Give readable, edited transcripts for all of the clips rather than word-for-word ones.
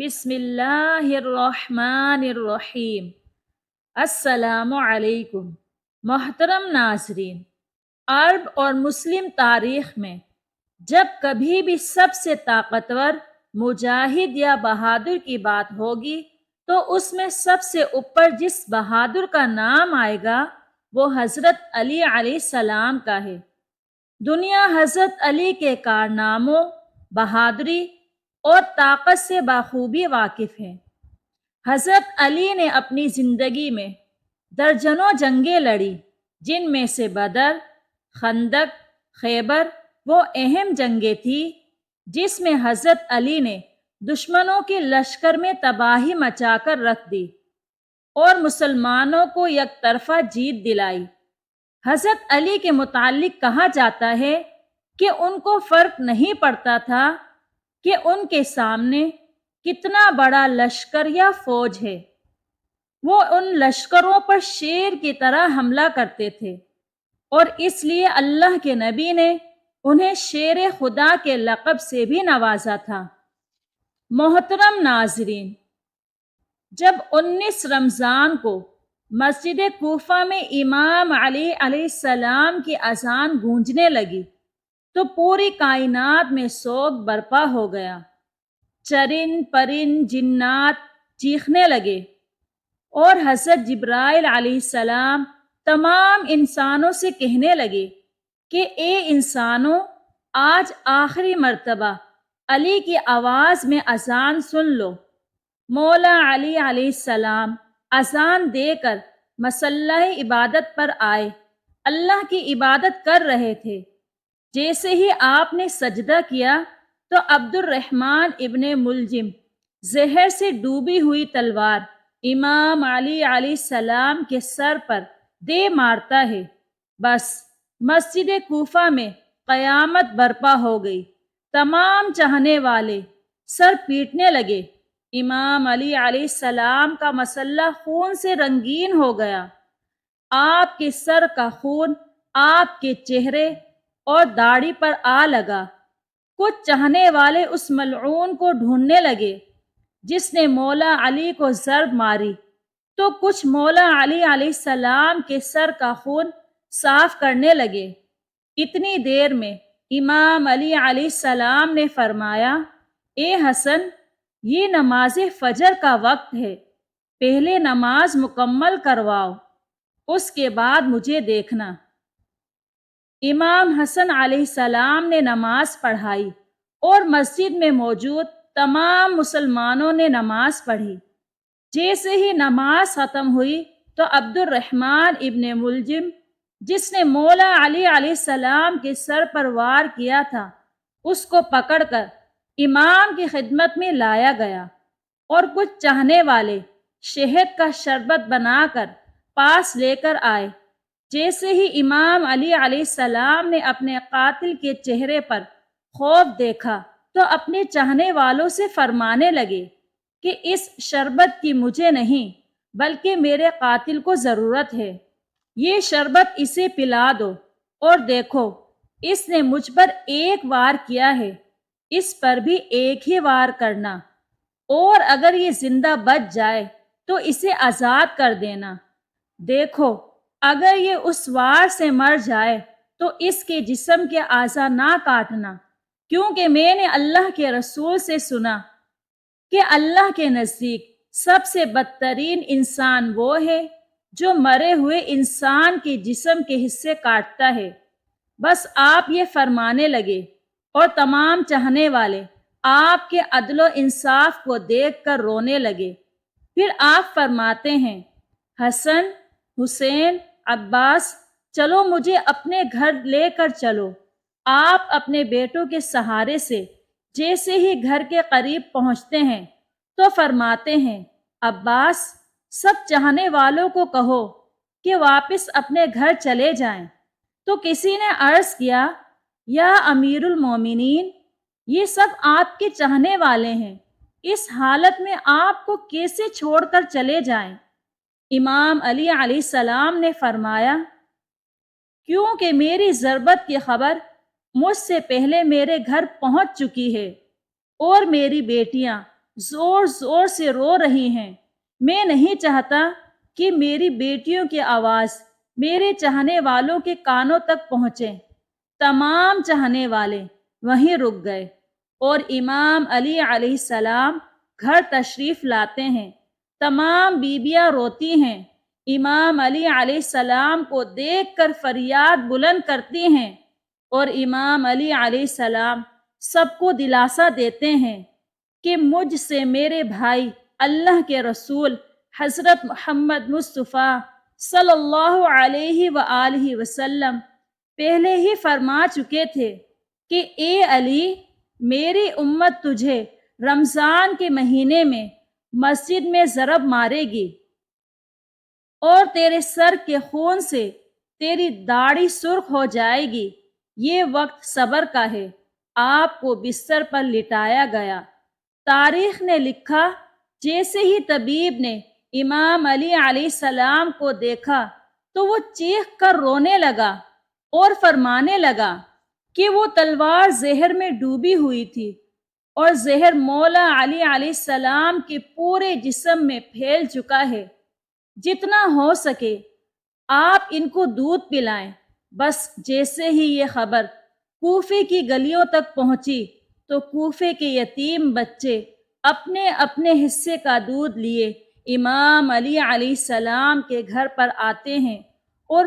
بسم اللہ الرحمن الرحیم۔ السلام علیکم۔ محترم ناظرین، عرب اور مسلم تاریخ میں جب کبھی بھی سب سے طاقتور، مجاہد یا بہادر کی بات ہوگی تو اس میں سب سے اوپر جس بہادر کا نام آئے گا وہ حضرت علی علیہ السلام کا ہے۔ دنیا حضرت علی کے کارناموں، بہادری اور طاقت سے بخوبی واقف ہے۔ حضرت علی نے اپنی زندگی میں درجنوں جنگیں لڑی، جن میں سے بدر، خندق، خیبر وہ اہم جنگیں تھیں جس میں حضرت علی نے دشمنوں کے لشکر میں تباہی مچا کر رکھ دی اور مسلمانوں کو یک طرفہ جیت دلائی۔ حضرت علی کے متعلق کہا جاتا ہے کہ ان کو فرق نہیں پڑتا تھا کہ ان کے سامنے کتنا بڑا لشکر یا فوج ہے، وہ ان لشکروں پر شیر کی طرح حملہ کرتے تھے اور اس لیے اللہ کے نبی نے انہیں شیر خدا کے لقب سے بھی نوازا تھا۔ محترم ناظرین، جب 19 رمضان کو مسجد کوفہ میں امام علی علیہ السلام کی اذان گونجنے لگی تو پوری کائنات میں سوگ برپا ہو گیا۔ چرند پرند جنات چیخنے لگے اور حضرت جبرائیل علیہ السلام تمام انسانوں سے کہنے لگے کہ اے انسانوں، آج آخری مرتبہ علی کی آواز میں اذان سن لو۔ مولا علی علیہ السلام اذان دے کر مصلح عبادت پر آئے، اللہ کی عبادت کر رہے تھے۔ جیسے ہی آپ نے سجدہ کیا تو عبد الرحمن ابن ملجم زہر سے ڈوبی ہوئی تلوار امام علی علیہ السلام کے سر پر دے مارتا ہے۔ بس مسجد کوفہ میں قیامت برپا ہو گئی۔ تمام چاہنے والے سر پیٹنے لگے۔ امام علی علیہ السلام کا مسلح خون سے رنگین ہو گیا۔ آپ کے سر کا خون آپ کے چہرے اور داڑھی پر آ لگا۔ کچھ چاہنے والے اس ملعون کو ڈھونڈنے لگے جس نے مولا علی کو ضرب ماری، تو کچھ مولا علی علیہ السلام کے سر کا خون صاف کرنے لگے۔ اتنی دیر میں امام علی علیہ السلام نے فرمایا، اے حسن، یہ نماز فجر کا وقت ہے، پہلے نماز مکمل کرواؤ، اس کے بعد مجھے دیکھنا۔ امام حسن علیہ السلام نے نماز پڑھائی اور مسجد میں موجود تمام مسلمانوں نے نماز پڑھی۔ جیسے ہی نماز ختم ہوئی تو عبد الرحمن ابن ملجم، جس نے مولا علی علیہ السلام کے سر پر وار کیا تھا، اس کو پکڑ کر امام کی خدمت میں لایا گیا اور کچھ چاہنے والے شہد کا شربت بنا کر پاس لے کر آئے۔ جیسے ہی امام علی علیہ السلام نے اپنے قاتل کے چہرے پر خوف دیکھا تو اپنے چاہنے والوں سے فرمانے لگے کہ اس شربت کی مجھے نہیں بلکہ میرے قاتل کو ضرورت ہے، یہ شربت اسے پلا دو، اور دیکھو اس نے مجھ پر ایک وار کیا ہے، اس پر بھی ایک ہی وار کرنا، اور اگر یہ زندہ بچ جائے تو اسے آزاد کر دینا۔ دیکھو اگر یہ اس وار سے مر جائے تو اس کے جسم کے اعضاء نہ کاٹنا، کیونکہ میں نے اللہ کے رسول سے سنا کہ اللہ کے نزدیک سب سے بدترین انسان وہ ہے جو مرے ہوئے انسان کے جسم کے حصے کاٹتا ہے۔ بس آپ یہ فرمانے لگے اور تمام چاہنے والے آپ کے عدل و انصاف کو دیکھ کر رونے لگے۔ پھر آپ فرماتے ہیں، حسن، حسین، عباس، چلو مجھے اپنے گھر لے کر چلو۔ آپ اپنے بیٹوں کے سہارے سے جیسے ہی گھر کے قریب پہنچتے ہیں تو فرماتے ہیں، عباس، سب چاہنے والوں کو کہو کہ واپس اپنے گھر چلے جائیں۔ تو کسی نے عرض کیا، یا امیر المومنین، یہ سب آپ کے چاہنے والے ہیں، اس حالت میں آپ کو کیسے چھوڑ کر چلے جائیں؟ امام علی علیہ السلام نے فرمایا، کیونکہ میری ضربت کی خبر مجھ سے پہلے میرے گھر پہنچ چکی ہے اور میری بیٹیاں زور زور سے رو رہی ہیں۔ میں نہیں چاہتا کہ میری بیٹیوں کی آواز میرے چاہنے والوں کے کانوں تک پہنچے۔ تمام چاہنے والے وہیں رک گئے اور امام علی علیہ السلام گھر تشریف لاتے ہیں۔ تمام بیویاں روتی ہیں، امام علی علیہ السلام کو دیکھ کر فریاد بلند کرتی ہیں، اور امام علی علیہ السلام سب کو دلاسا دیتے ہیں کہ مجھ سے میرے بھائی اللہ کے رسول حضرت محمد مصطفیٰ صلی اللہ علیہ وآلہ وسلم پہلے ہی فرما چکے تھے کہ اے علی، میری امت تجھے رمضان کے مہینے میں مسجد میں ضرب مارے گی اور تیرے سر کے خون سے تیری داڑھی سرخ ہو جائے گی۔ یہ وقت صبر کا ہے۔ آپ کو بستر پر لٹایا گیا۔ تاریخ نے لکھا، جیسے ہی طبیب نے امام علی علیہ السلام کو دیکھا تو وہ چیخ کر رونے لگا اور فرمانے لگا کہ وہ تلوار زہر میں ڈوبی ہوئی تھی اور زہر مولا علی علیہ السلام کے پورے جسم میں پھیل چکا ہے۔ جتنا ہو سکے آپ ان کو دودھ پلائیں۔ بس جیسے ہی یہ خبر کوفے کی گلیوں تک پہنچی تو کوفے کے یتیم بچے اپنے اپنے حصے کا دودھ لیے امام علی علیہ السلام کے گھر پر آتے ہیں اور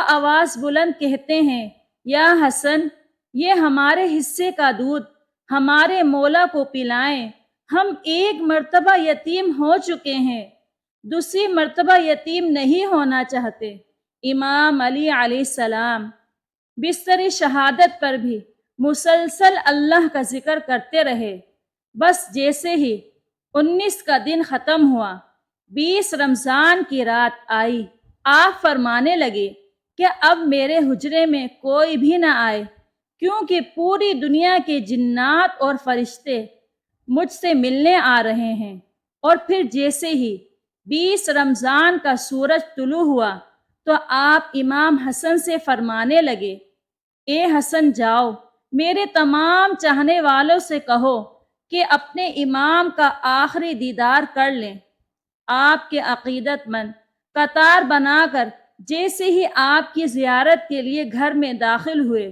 آواز بلند کہتے ہیں، یا حسن، یہ ہمارے حصے کا دودھ ہمارے مولا کو پلائیں۔ ہم ایک مرتبہ یتیم ہو چکے ہیں، دوسری مرتبہ یتیم نہیں ہونا چاہتے۔ امام علی علیہ السلام بستر شہادت پر بھی مسلسل اللہ کا ذکر کرتے رہے۔ بس جیسے ہی 19 کا دن ختم ہوا، 20 رمضان کی رات آئی، آپ فرمانے لگے کہ اب میرے حجرے میں کوئی بھی نہ آئے، کیونکہ پوری دنیا کے جنات اور فرشتے مجھ سے ملنے آ رہے ہیں۔ اور پھر جیسے ہی 20 رمضان کا سورج طلوع ہوا تو آپ امام حسن سے فرمانے لگے، اے حسن، جاؤ میرے تمام چاہنے والوں سے کہو کہ اپنے امام کا آخری دیدار کر لیں۔ آپ کے عقیدت مند قطار بنا کر جیسے ہی آپ کی زیارت کے لیے گھر میں داخل ہوئے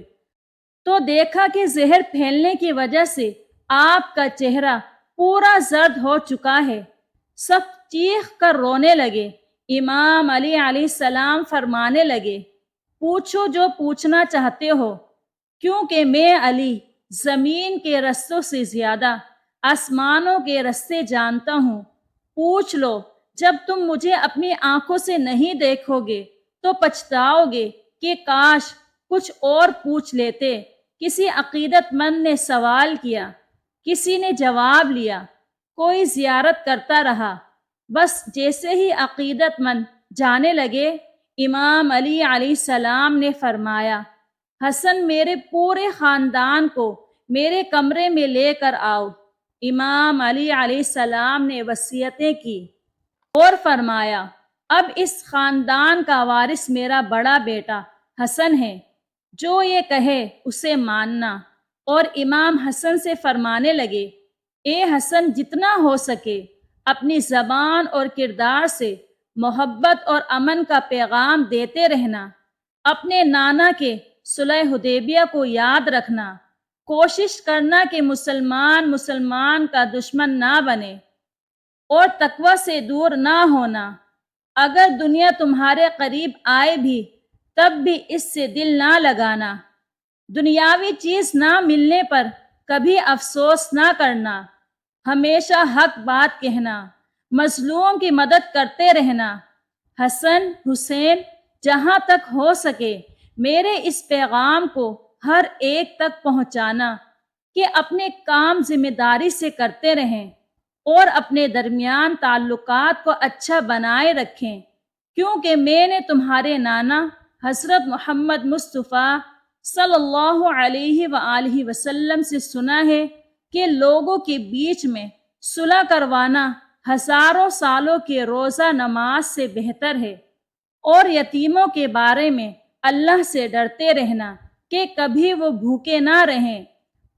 تو دیکھا کہ زہر پھیلنے کی وجہ سے آپ کا چہرہ پورا زرد ہو چکا ہے۔ سب چیخ کر رونے لگے۔ امام علی علیہ السلام فرمانے لگے، پوچھو جو پوچھنا چاہتے ہو، کیونکہ میں علی زمین کے رستوں سے زیادہ آسمانوں کے رستے جانتا ہوں۔ پوچھ لو، جب تم مجھے اپنی آنکھوں سے نہیں دیکھو گے تو پچھتاؤ گے کہ کاش کچھ اور پوچھ لیتے۔ کسی عقیدت مند نے سوال کیا، کسی نے جواب لیا، کوئی زیارت کرتا رہا۔ بس جیسے ہی عقیدت مند جانے لگے، امام علی علیہ السلام نے فرمایا، حسن، میرے پورے خاندان کو میرے کمرے میں لے کر آؤ۔ امام علی علیہ السلام نے وصیتیں کی اور فرمایا، اب اس خاندان کا وارث میرا بڑا بیٹا حسن ہے، جو یہ کہے اسے ماننا۔ اور امام حسن سے فرمانے لگے، اے حسن، جتنا ہو سکے اپنی زبان اور کردار سے محبت اور امن کا پیغام دیتے رہنا۔ اپنے نانا کے صلح حدیبیہ کو یاد رکھنا۔ کوشش کرنا کہ مسلمان کا دشمن نہ بنے اور تقوی سے دور نہ ہونا۔ اگر دنیا تمہارے قریب آئے بھی تب بھی اس سے دل نہ لگانا۔ دنیاوی چیز نہ ملنے پر کبھی افسوس نہ کرنا۔ ہمیشہ حق بات کہنا، مظلوم کی مدد کرتے رہنا۔ حسن، حسین، جہاں تک ہو سکے میرے اس پیغام کو ہر ایک تک پہنچانا کہ اپنے کام ذمہ داری سے کرتے رہیں اور اپنے درمیان تعلقات کو اچھا بنائے رکھیں، کیونکہ میں نے تمہارے نانا حضرت محمد مصطفیٰ صلی اللہ علیہ وآلہ وسلم سے سنا ہے کہ لوگوں کے بیچ میں صلح کروانا ہزاروں سالوں کے روزہ نماز سے بہتر ہے، اور یتیموں کے بارے میں اللہ سے ڈرتے رہنا کہ کبھی وہ بھوکے نہ رہیں،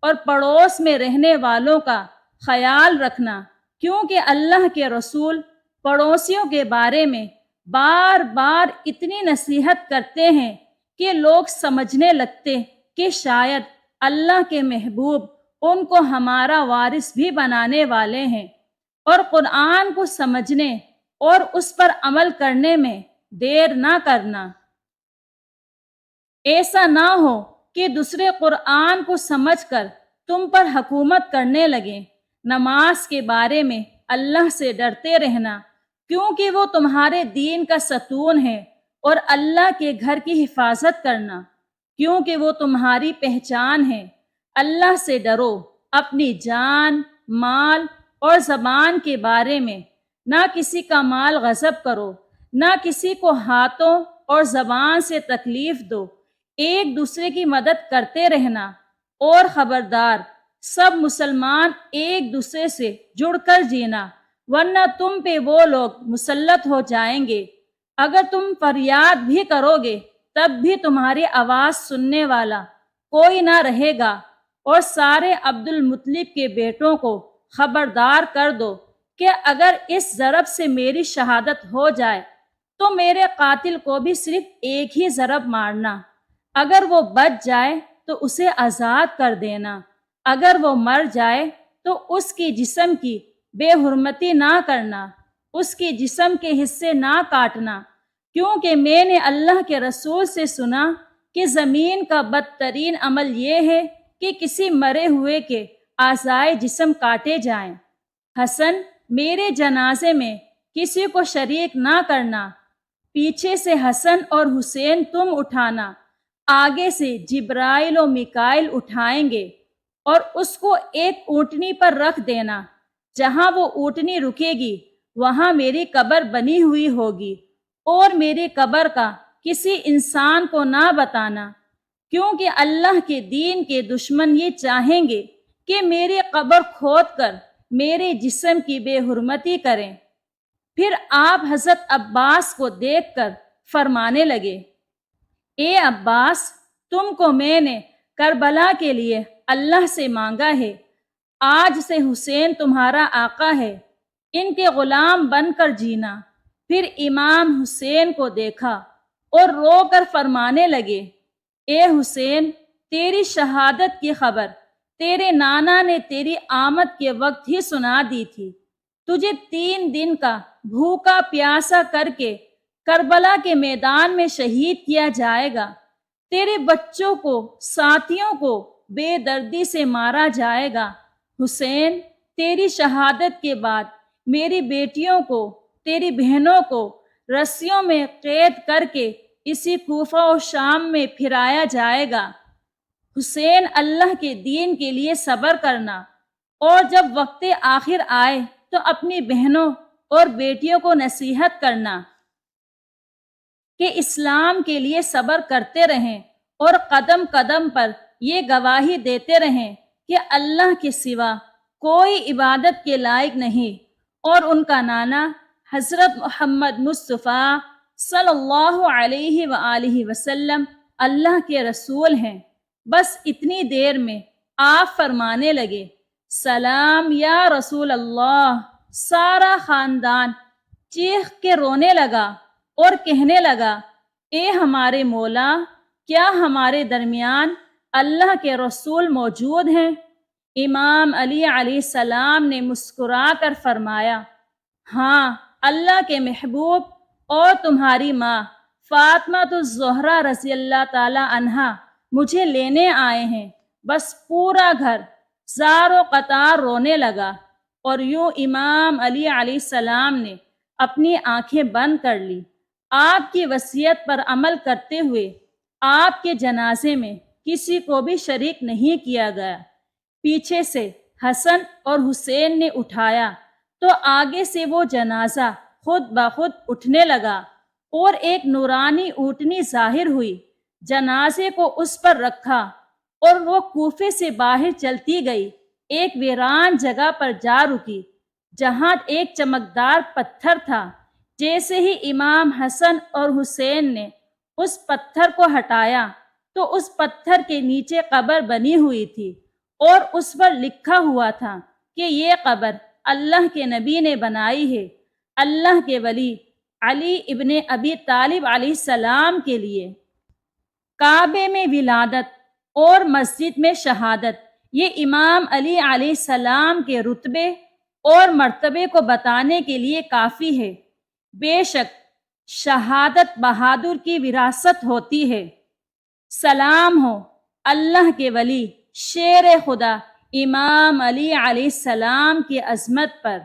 اور پڑوس میں رہنے والوں کا خیال رکھنا، کیونکہ اللہ کے رسول پڑوسیوں کے بارے میں بار بار اتنی نصیحت کرتے ہیں کہ لوگ سمجھنے لگتے کہ شاید اللہ کے محبوب ان کو ہمارا وارث بھی بنانے والے ہیں، اور قرآن کو سمجھنے اور اس پر عمل کرنے میں دیر نہ کرنا۔ ایسا نہ ہو کہ دوسرے قرآن کو سمجھ کر تم پر حکومت کرنے لگیں۔ نماز کے بارے میں اللہ سے ڈرتے رہنا، کیونکہ وہ تمہارے دین کا ستون ہے، اور اللہ کے گھر کی حفاظت کرنا، کیونکہ وہ تمہاری پہچان ہے۔ اللہ سے ڈرو، اپنی جان، مال اور زبان کے بارے میں نہ کسی کا مال غصب کرو، نہ کسی کو ہاتھوں اور زبان سے تکلیف دو، ایک دوسرے کی مدد کرتے رہنا، اور خبردار سب مسلمان ایک دوسرے سے جڑ کر جینا، ورنہ تم پہ وہ لوگ مسلط ہو جائیں گے۔ اگر تم فریاد بھی کرو گے تب بھی تمہاری آواز سننے والا کوئی نہ رہے گا، اور سارے عبد المطلب کے بیٹوں کو خبردار کر دو کہ اگر اس ضرب سے میری شہادت ہو جائے تو میرے قاتل کو بھی صرف ایک ہی ضرب مارنا، اگر وہ بچ جائے تو اسے آزاد کر دینا، اگر وہ مر جائے تو اس کی جسم کی بے حرمتی نہ کرنا، اس کی جسم کے حصے نہ کاٹنا، کیونکہ میں نے اللہ کے رسول سے سنا کہ زمین کا بدترین عمل یہ ہے کہ کسی مرے ہوئے کے اعضائے جسم کاٹے جائیں۔ حسن، میرے جنازے میں کسی کو شریک نہ کرنا، پیچھے سے حسن اور حسین تم اٹھانا، آگے سے جبرائیل و میکائیل اٹھائیں گے، اور اس کو ایک اونٹنی پر رکھ دینا، جہاں وہ اونٹنی رکے گی وہاں میری قبر بنی ہوئی ہوگی، اور میری قبر کا کسی انسان کو نہ بتانا، کیونکہ اللہ کے دین کے دشمن یہ چاہیں گے کہ میری قبر کھود کر میرے جسم کی بے حرمتی کریں۔ پھر آپ حضرت عباس کو دیکھ کر فرمانے لگے، اے عباس، تم کو میں نے کربلا کے لیے اللہ سے مانگا ہے، آج سے حسین تمہارا آقا ہے، ان کے غلام بن کر جینا۔ پھر امام حسین کو دیکھا اور رو کر فرمانے لگے، اے حسین، تیری شہادت کی خبر تیرے نانا نے تیری آمد کے وقت ہی سنا دی تھی، تجھے 3 دن کا بھوکا پیاسا کر کے کربلا کے میدان میں شہید کیا جائے گا، تیرے بچوں کو، ساتھیوں کو بے دردی سے مارا جائے گا۔ حسین، تیری شہادت کے بعد میری بیٹیوں کو، تیری بہنوں کو رسیوں میں قید کر کے اسی کوفہ و شام میں پھرایا جائے گا۔ حسین، اللہ کے دین کے لیے صبر کرنا، اور جب وقت آخر آئے تو اپنی بہنوں اور بیٹیوں کو نصیحت کرنا کہ اسلام کے لیے صبر کرتے رہیں، اور قدم قدم پر یہ گواہی دیتے رہیں کہ اللہ کے سوا کوئی عبادت کے لائق نہیں، اور ان کا نانا حضرت محمد مصطفیٰ صلی اللہ علیہ وآلہ وسلم اللہ کے رسول ہیں۔ بس اتنی دیر میں آپ فرمانے لگے، سلام یا رسول اللہ۔ سارا خاندان چیخ کے رونے لگا اور کہنے لگا، اے ہمارے مولا، کیا ہمارے درمیان اللہ کے رسول موجود ہیں؟ امام علی علیہ السلام نے مسکرا کر فرمایا، ہاں، اللہ کے محبوب اور تمہاری ماں فاطمہ الزہرا رضی اللہ تعالی عنہا مجھے لینے آئے ہیں۔ بس پورا گھر زار و قطار رونے لگا، اور یوں امام علی علیہ السلام نے اپنی آنکھیں بند کر لی۔ آپ کی وصیت پر عمل کرتے ہوئے آپ کے جنازے میں کسی کو بھی شریک نہیں کیا گیا۔ پیچھے سے حسن اور حسین نے اٹھایا تو آگے سے وہ جنازہ خود بخود اٹھنے لگا، اور ایک نورانی اونٹنی ظاہر ہوئی، جنازے کو اس پر رکھا، اور وہ کوفے سے باہر چلتی گئی، ایک ویران جگہ پر جا رکی جہاں ایک چمکدار پتھر تھا۔ جیسے ہی امام حسن اور حسین نے اس پتھر کو ہٹایا تو اس پتھر کے نیچے قبر بنی ہوئی تھی، اور اس پر لکھا ہوا تھا کہ یہ قبر اللہ کے نبی نے بنائی ہے اللہ کے ولی علی ابن ابی طالب علیہ السلام کے لیے۔ کعبے میں ولادت اور مسجد میں شہادت یہ امام علی علیہ السلام کے رتبے اور مرتبے کو بتانے کے لیے کافی ہے۔ بے شک شہادت بہادر کی وراثت ہوتی ہے۔ سلام ہو اللہ کے ولی شیر خدا امام علی علیہ السلام کی عظمت پر۔